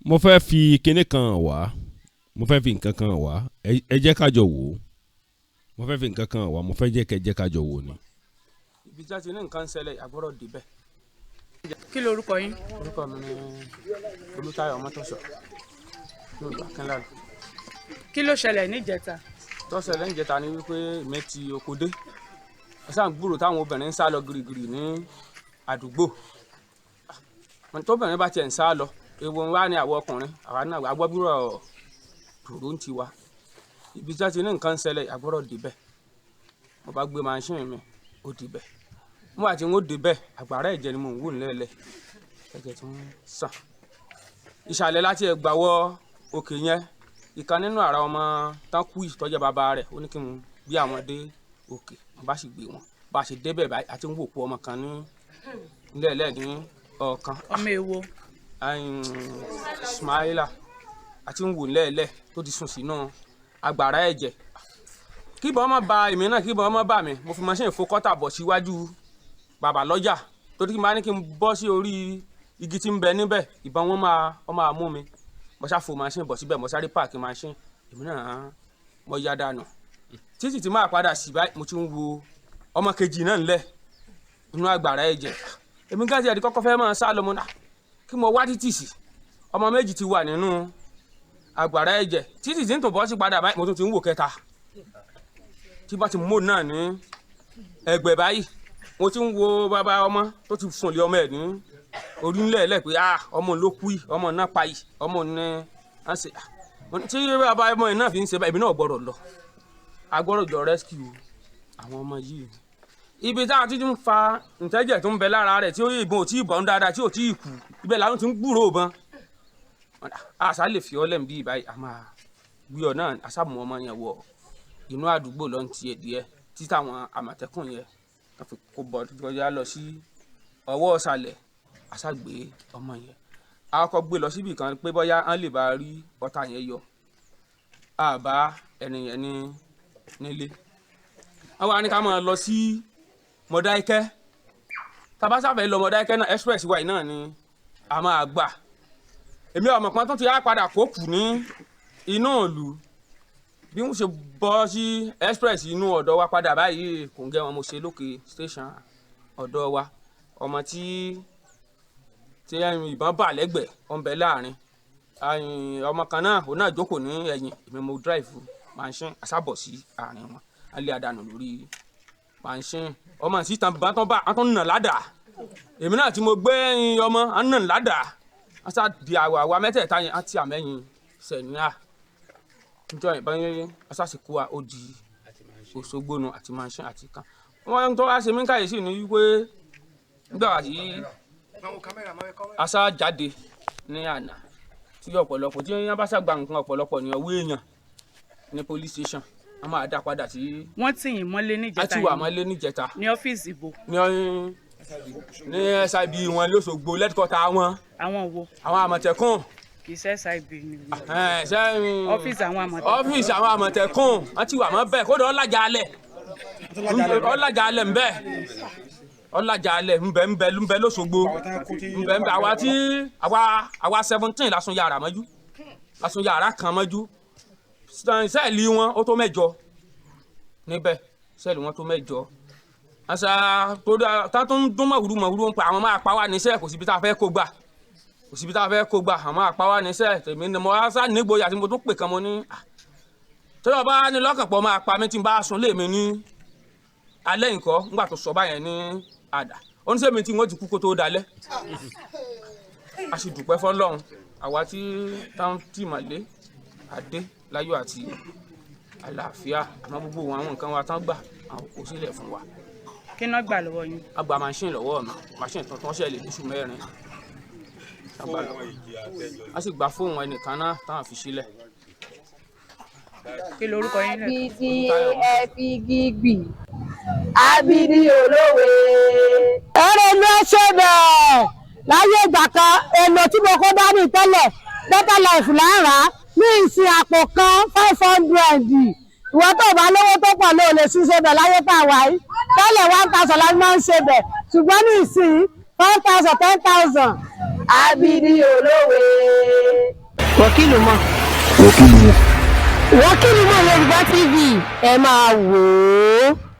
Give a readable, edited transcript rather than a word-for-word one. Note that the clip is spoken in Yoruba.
mo fẹ́ fi kinní kan wá mo fẹ́ fi nǹkan kan wá ẹ jẹ́ ká jọ wò ó mo fẹ́ fi nǹkan kan wá mo fẹ́ jẹ́ ká jọ wò ni. ibi tí a ti ní nǹkan ṣẹlẹ̀ àgbọ̀rọ̀ débẹ̀. kí lorúkọ yín. orúkọ mi ni Olútáyọ̀ Ọmọ́tọ́ṣọ̀ ní ìlú Akínlànà. kí ló ṣẹlẹ̀ níjẹta. tó ṣẹlẹ̀ níjẹta ni wípé èmi ti oko dé ẹ̀sán gbúrò táwọn obìnrin ń sá lọ girigiri ní àdúgbò tóbìnrin bá tiẹ̀ ń sá lọ ewu wa ni àwọn ọkùnrin àwa náà agbọ́bírọ̀ dòró ń tiwa ibi tí a ti ní nǹkan ṣẹlẹ̀ àgbọ̀rọ̀ débẹ̀ mo bá gbé machine mi ó débẹ̀ mo àti ń ó débẹ̀ àgbàrá ẹ̀jẹ̀ ni mo ń wò nílẹ̀ ẹ̀jẹ̀ tí ń sàn ìsàlẹ̀ láti ẹ̀ gbàwọ́ òkè yẹn ìkan nínú àrà ọmọ tán kú ìtọ́jẹ́ bàbá rẹ̀ ó ní kí n gbé àwọn dé òkè wọn bá sì gbé wọn bá a ṣe débẹ̀ báyìí àti ń wò pọ̀ ọmọ kan ní nílẹ̀ ní ọ̀kan ọmọ èwo. Ismaila àti ń wò lẹ́ẹ̀lẹ́ tó ti sùn sínú agbára ẹ̀jẹ̀ kí ìbọn má ba èmi náà kí ìbọn má bà mí mo fi machine fokọ́tà bọ̀ síwájú bàbá lọ́jà torí kí n bá ní kí n bọ́ sí orí igi tí ń bẹ níbẹ̀ ìbọn wọn máa mú mi mo ṣá fo machine bọ̀ síbẹ̀ mo sáré páàkì machine èmi náà mo yá dànù títí tí máa padà sí báyìí mo ti ń wo ọmọ kejì náà ńlẹ̀ inú agbára ẹ̀jẹ̀ èmi gáàsì àdí kọ́kọ́ fẹ́ máa sá lọ mo náà kí mo wá títì sí ọmọ méjì ti wà nínú agbára ẹ̀jẹ̀ títì tí ń tò bọ́ sí padà báyìí mo tún ti ń wò kẹta tí bá ti mú náà ní ẹgbẹ́ báyìí mo ti ń wo bàbá ọmọ tó ti sùn lé ọmọ ẹ̀ ní orí ńlẹ̀ lẹ̀ pé ọmọ ló kú yìí ọmọ náà pa yìí ọmọ ní à ń ṣe tí bàbá ọmọ yìí náà fi ń ṣe báyìí ibi náà gbọ́dọ̀ lọ agbọ́dọ̀ jọ rescue àwọn ọmọ yìí ibi táwọn ti ń fa ìtẹ́jẹ̀ tó ń bẹ lára rẹ̀ tí ó yẹ ìbọn ò tí ì bọ́n dáadáa tí ò tí ì kú ibẹ̀ làwọn ti ń gbúròó bọn àṣà lè fi ọlẹ́m bí ìbáyìí a máa gbé ọ náà àṣàmù ọmọ yẹn wọ inú àdúgbò lọ́n ti ẹ̀ díẹ̀ tí táwọn àmọ̀tẹ́kùn yẹn wọ́n fi kó bọ́ kọjá lọ sí ọwọ́ ọ̀sàlẹ̀ àṣà gbé ọmọ yẹn a kọ́kọ́ gbé lọ síbì kan pé bóyá wọ́n lè bá rí ọ̀tá yẹn yọ àbá ẹni yẹn nílé wọ́n wá ní ká máa lọ sí Mọ̀dákẹ́kẹ́ tabasáfẹ́ lọ Mọ̀dákẹ́kẹ́ náà express wa náà ni a máa gbà èmi ọmọ kan tó ti á padà kó kù ní inú ìlú bí wọ́n ṣe bọ́ sí express inú ọ̀dọ̀ wa padà báyìí kò ń gẹ́ wọn mo ṣe lókè station ọ̀dọ̀ wa ọmọ tí ìbọn bà lẹ́gbẹ̀ẹ́ ó ń bẹ láàrin ọmọ kan náà òun náà jókòó ní ẹ̀yìn èmi mo drive machine àṣàbọ̀ sí àárín wọn á lé àdánù lórí machine ọmọ sí tàn bá tán bá tán nà ládàá èmi náà tí mo gbé ọmọ à ń nà ládàá asa di àwa mẹ́tẹ̀ẹ̀ta yẹn àti àmẹ́yìn sẹ̀níà níjọ́ ìbọn yẹn asásìkò wa ó di Òṣogbo nu àti machine àti kan wọ́n tó wá ṣe mí káyèsí ni wípé nígbà tí asa jáde ní àná tí ọ̀pọ̀lọpọ̀ tí wọ́n bá ṣàgbà nǹkan ọ̀pọ̀lọpọ̀ ní ọwọ́ èèyàn ní police station wọ́n máa dá padà sí. wọ́n tì yín mọ́lé níjẹta yìí àti wà mọ́lé níjẹta ní ọ́fíìsì ibo. ní SIB wọn lóṣogbo lẹ́tìkọ́ta wọn. àwọn wo. àwọn àmọ̀tẹ́kùn. kì í ṣe SIB ni. ọ́fíìsì àwọn àmọ̀tẹ́kùn. ọ́fíìsì àwọn àmọ̀tẹ́kùn wọ́n ti wà mọ́ bẹ́ẹ̀ kódà ọ̀làjà alẹ̀ ńbẹ ọ̀làjà alẹ̀ ńbẹ lóṣogbo ńbẹ àwa 17 lásùn yàrá kan mọ́jú sẹ́ẹ̀lì wọn ó tó 8 níbẹ̀ sẹ́ẹ̀lì wọn tó 8 àṣà tó tó ń dún mọ̀wúrú ń pa àwọn máa pa wá níṣẹ́ kò síbi tá a fẹ́ kó gbà àwọn máa pa wá níṣẹ́ tèmi ni mo ṣá nígboyà tí mo tún pè kan mo ní tí wọ́n bá ní lọ́kàn pọ̀ máa pa mí tí n bá sùn lé mi ní alẹ́ nǹkan nígbà tó sọ báyẹn ní àdá ó ní sẹ́mi tí wọ́n ti kú kó tó dalẹ́ a sì dúpẹ́ fọ́lọ́run àwa tí táwọn tì mọ̀lé adé láyọ̀ àti àlàáfíà àmọ́ gbogbo àwọn nǹkan wa tán gbà àwọn kò sílẹ̀ fún wa. kí náà gbà lọ́wọ́ yín. a gba machine lọ́wọ́ mi machine tuntun ṣẹlẹ̀ lóṣù 4 a sì gba fóònù ẹnìkan náà táwọn fi sílẹ̀. kí lorúkọ yín lẹ. abidi ẹfi gígbì abidi olówe. ẹ̀rọ ló ṣe bẹ́ẹ̀ láyé ìgbà kan èlò tí mo kó dání tẹ́lẹ̀ better life lára ní ìsìn àpò kan 500 ìwọ tó bá lówó tó pọ̀ ló lè ṣiṣẹ́ bẹ̀ láyé tá a wà yìí tẹ́lẹ̀ 1000 la máa ń ṣe bẹ̀ ṣùgbọ́n ní ìsìn 5000 10,000. abidi olówe. Wọ́kìlù mọ̀. Wọ́kìlù mọ̀. Wọ́kìlù mọ̀ Yorùbá TV ẹ máa wò ó.